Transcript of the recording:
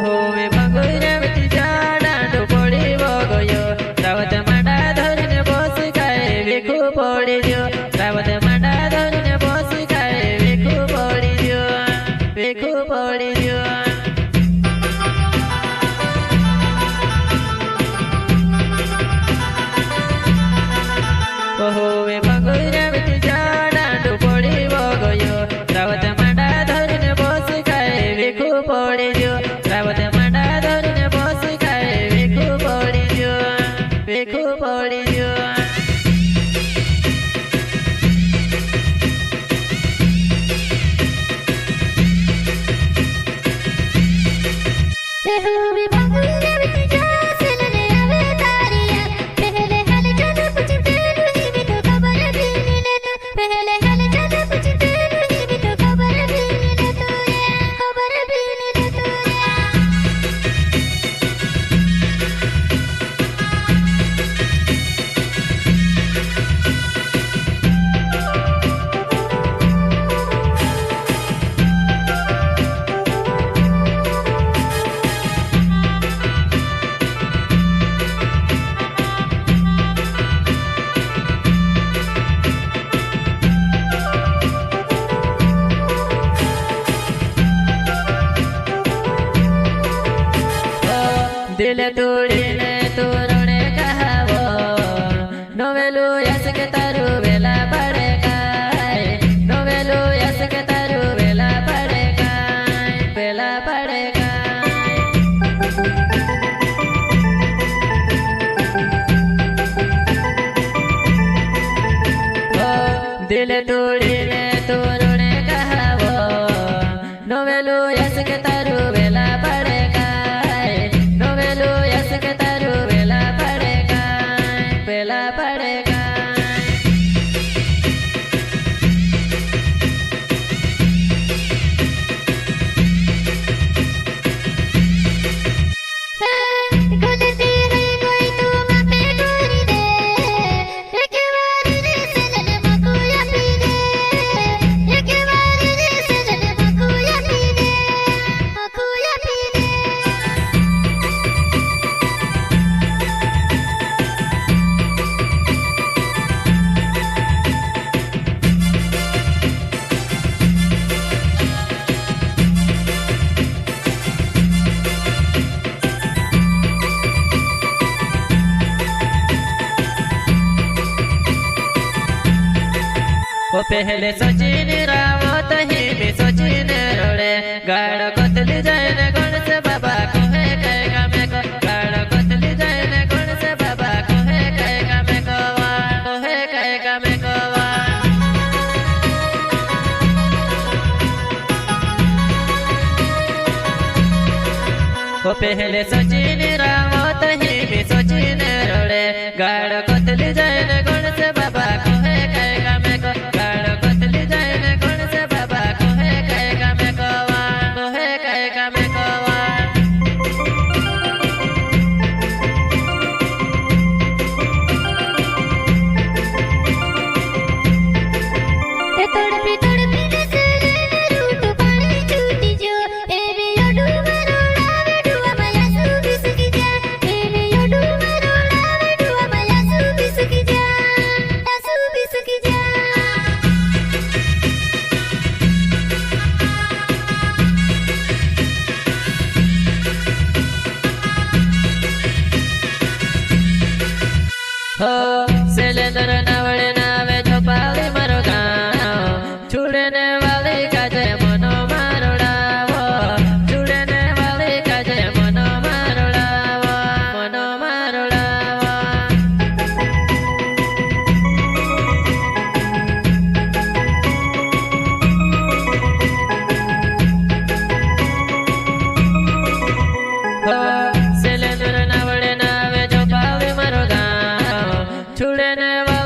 होवे भगुरवती जाडांडो पड़ीवो गयो रावत मांडा धरीने बस खाए वेखू पड़ी गयो रावत मांडा धरीने बस खाए वेखू पड़ी गयो वेखू पड़ी गयो होवे भगुरवती जाडांडो पड़ीवो गयो रावत मांडा धरीने बस खाए वेखू पड़ी गयो रावत मांडा धरीने बस खाए वेखू पड़ी गयो वेखू पड़ी गयो होवे भगुरवती जासलने अवतारिया पहले हल जद पूछते नहीं भी तो खबर भी नहीं ले तो पहले हल जद पूछते नहीं भी तो खबर भी नहीं ले तो खबर भी नहीं ले तो दिल तोड़ीने तोरणे कहावो नोवेलू यस के तारू वेला पड़े काय नोवेलू यस के तारू वेला पड़े काय वेला पड़े काय दिल तोड़ीने तोरणे कहावो नोवेलू यस के तारू वेला पड़े काय नोवेलू यस के तारू वेला पड़े काय वेला पड़े काय गुलती है कोई तू मापे गोरी दे एक बार रे सजन मकुया पी दे एक बार रे सजन मकुया पी दे मकुया पी दे वो पहले सचिन रावत ही भी सचिन रोड़े गाड़ कतली जाए गण से बाबा कहे कहेगा मैं को गाड़ कतली जाए गण से बाबा कहे कहेगा मैं कवा कहे कहेगा मैं कवा वो पहले सचिन रावत ही भी सचिन रोड़े गाड़ कतली जाए गण से बाबा कहे कहेगा मैं को गाड़ कतली जाए गण से बाबा कहे कहेगा मैं कवा कहे कहेगा मैं कवा तड़पी नसरे में रूट पानी छूटी जो ए भी ओडू मरोड़ा वे डुआ माया सुबी सुकी जा ए भी ओडू मरोड़ा वे डुआ माया सुबी सुकी जा हो सिलेंडर नावड़े नावे झोपाली मारो गाँव छुड़ने वाली काजे मनो मारोड़ावो छुड़ने वाली काजे मनो मारोड़ावो मनो मारोड़ावो हो सिलेंडर नावड़े नावे झोपाली मारो गाँव छुड़ने वाली